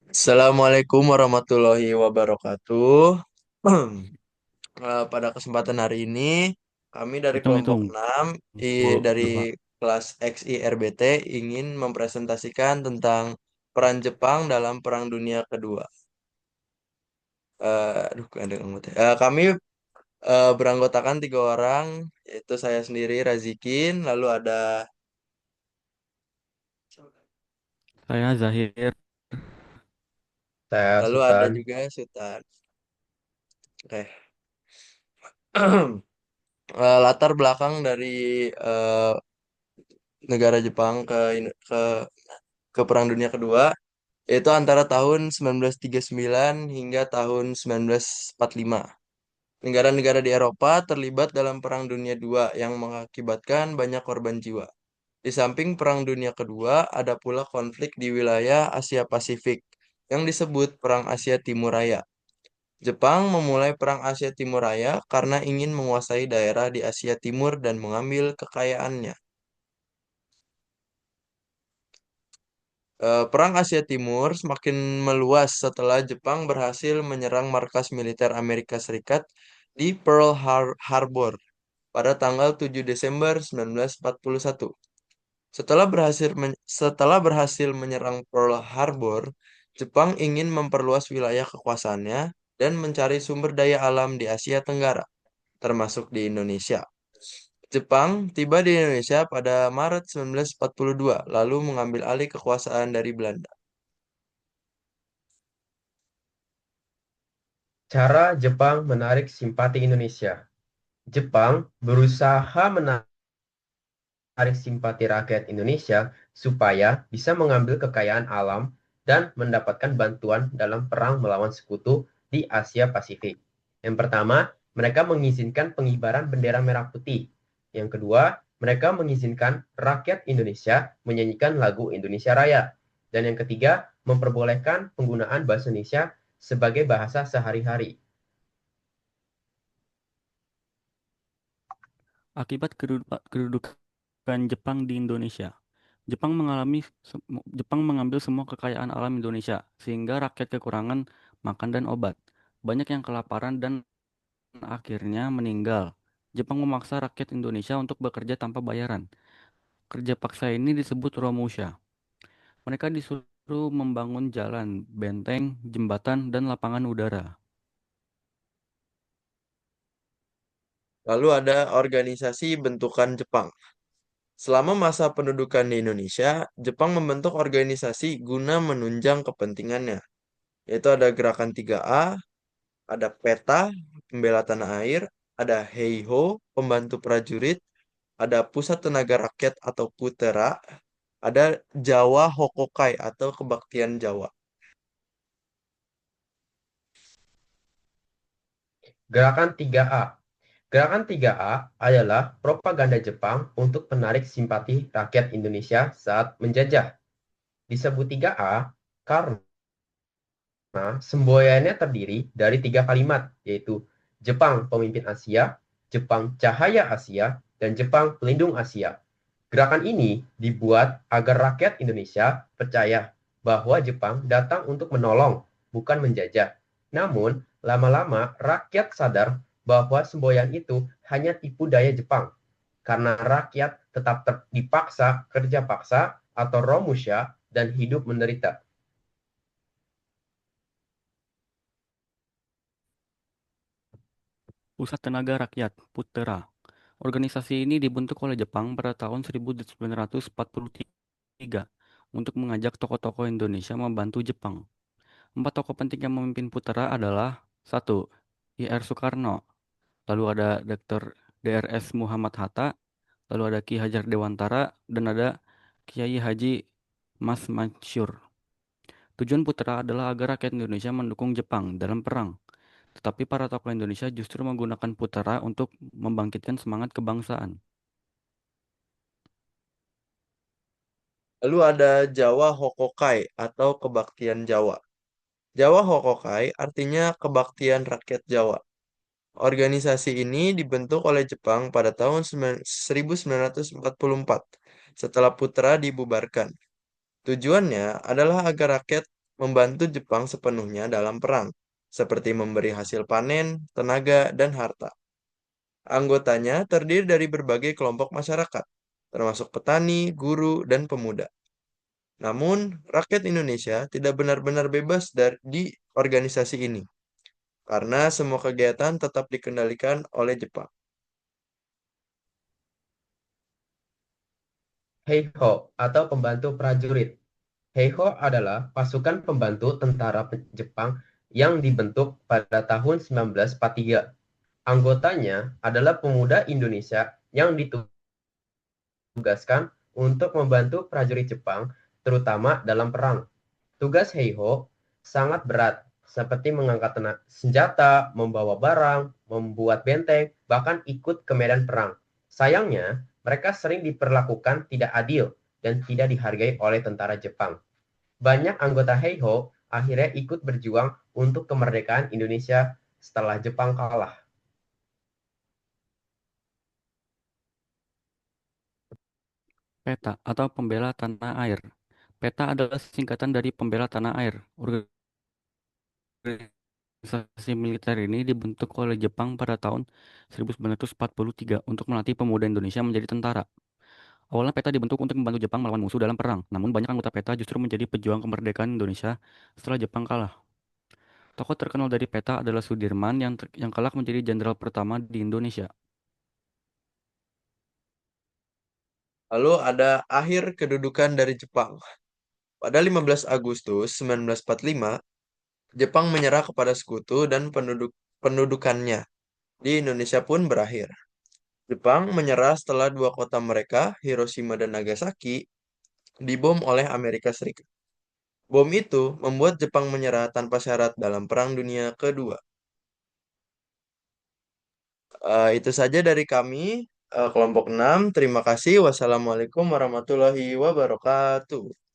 Assalamualaikum warahmatullahi wabarakatuh. Pada kesempatan hari ini, kami dari kelompok Hitung-hitung. 6 Dua. dari kelas XIRBT ingin mempresentasikan tentang peran Jepang dalam Perang Dunia Kedua. Aduh, ada anggota. Kami beranggotakan 3 orang, yaitu saya sendiri, Razikin, lalu ada Saya Zahir. Saya lalu ada Sultan. juga Sultan. Oke. Latar belakang dari eh, negara Jepang ke Perang Dunia Kedua yaitu antara tahun 1939 hingga tahun 1945. Negara-negara di Eropa terlibat dalam Perang Dunia II yang mengakibatkan banyak korban jiwa. Di samping Perang Dunia Kedua, ada pula konflik di wilayah Asia Pasifik yang disebut Perang Asia Timur Raya. Jepang memulai Perang Asia Timur Raya karena ingin menguasai daerah di Asia Timur dan mengambil kekayaannya. Perang Asia Timur semakin meluas setelah Jepang berhasil menyerang markas militer Amerika Serikat di Pearl Harbor pada tanggal 7 Desember 1941. Setelah berhasil menyerang Pearl Harbor, Jepang ingin memperluas wilayah kekuasaannya dan mencari sumber daya alam di Asia Tenggara, termasuk di Indonesia. Jepang tiba di Indonesia pada Maret 1942, lalu mengambil alih kekuasaan dari Belanda. Cara Jepang menarik simpati Indonesia. Jepang berusaha menarik simpati rakyat Indonesia supaya bisa mengambil kekayaan alam dan mendapatkan bantuan dalam perang melawan sekutu di Asia Pasifik. Yang pertama, mereka mengizinkan pengibaran bendera merah putih. Yang kedua, mereka mengizinkan rakyat Indonesia menyanyikan lagu Indonesia Raya. Dan yang ketiga, memperbolehkan penggunaan bahasa Indonesia sebagai bahasa sehari-hari. Akibat kedudukan Jepang di Indonesia. Jepang mengambil semua kekayaan alam Indonesia sehingga rakyat kekurangan makan dan obat. Banyak yang kelaparan dan akhirnya meninggal. Jepang memaksa rakyat Indonesia untuk bekerja tanpa bayaran. Kerja paksa ini disebut Romusha. Mereka disuruh membangun jalan, benteng, jembatan, dan lapangan udara. Lalu ada organisasi bentukan Jepang. Selama masa pendudukan di Indonesia, Jepang membentuk organisasi guna menunjang kepentingannya, yaitu ada Gerakan 3A, ada PETA, Pembela Tanah Air, ada Heiho, Pembantu Prajurit, ada Pusat Tenaga Rakyat atau PUTERA, ada Jawa Hokokai atau Kebaktian Jawa. Gerakan 3A. Gerakan 3A adalah propaganda Jepang untuk menarik simpati rakyat Indonesia saat menjajah. Disebut 3A karena semboyannya terdiri dari 3 kalimat, yaitu Jepang Pemimpin Asia, Jepang Cahaya Asia, dan Jepang Pelindung Asia. Gerakan ini dibuat agar rakyat Indonesia percaya bahwa Jepang datang untuk menolong, bukan menjajah. Namun, lama-lama rakyat sadar bahwa semboyan itu hanya tipu daya Jepang, karena rakyat tetap dipaksa kerja paksa atau romusha dan hidup menderita. Pusat Tenaga Rakyat, PUTERA. Organisasi ini dibentuk oleh Jepang pada tahun 1943 untuk mengajak tokoh-tokoh Indonesia membantu Jepang. 4 tokoh penting yang memimpin Putera adalah: satu, I.R. Soekarno, lalu ada Dr. Drs. Muhammad Hatta, lalu ada Ki Hajar Dewantara, dan ada Kiai Haji Mas Mansur. Tujuan Putera adalah agar rakyat Indonesia mendukung Jepang dalam perang. Tetapi para tokoh Indonesia justru menggunakan Putera untuk membangkitkan semangat kebangsaan. Lalu ada Jawa Hokokai atau Kebaktian Jawa. Jawa Hokokai artinya kebaktian rakyat Jawa. Organisasi ini dibentuk oleh Jepang pada tahun 1944 setelah Putra dibubarkan. Tujuannya adalah agar rakyat membantu Jepang sepenuhnya dalam perang, seperti memberi hasil panen, tenaga, dan harta. Anggotanya terdiri dari berbagai kelompok masyarakat, termasuk petani, guru, dan pemuda. Namun, rakyat Indonesia tidak benar-benar bebas di organisasi ini, karena semua kegiatan tetap dikendalikan oleh Jepang. Heiho atau pembantu prajurit. Heiho adalah pasukan pembantu tentara Jepang yang dibentuk pada tahun 1943. Anggotanya adalah pemuda Indonesia yang ditugaskan untuk membantu prajurit Jepang, terutama dalam perang. Tugas Heiho sangat berat, seperti mengangkat senjata, membawa barang, membuat benteng, bahkan ikut ke medan perang. Sayangnya, mereka sering diperlakukan tidak adil dan tidak dihargai oleh tentara Jepang. Banyak anggota Heiho akhirnya ikut berjuang untuk kemerdekaan Indonesia setelah Jepang kalah. Peta atau pembela tanah air. PETA adalah singkatan dari Pembela Tanah Air. Organisasi militer ini dibentuk oleh Jepang pada tahun 1943 untuk melatih pemuda Indonesia menjadi tentara. Awalnya PETA dibentuk untuk membantu Jepang melawan musuh dalam perang, namun banyak anggota PETA justru menjadi pejuang kemerdekaan Indonesia setelah Jepang kalah. Tokoh terkenal dari PETA adalah Sudirman yang kelak menjadi jenderal pertama di Indonesia. Lalu ada akhir kedudukan dari Jepang. Pada 15 Agustus 1945, Jepang menyerah kepada sekutu dan pendudukannya di Indonesia pun berakhir. Jepang menyerah setelah dua kota mereka, Hiroshima dan Nagasaki, dibom oleh Amerika Serikat. Bom itu membuat Jepang menyerah tanpa syarat dalam Perang Dunia Kedua. Itu saja dari kami, kelompok 6. Terima kasih. Wassalamualaikum warahmatullahi wabarakatuh.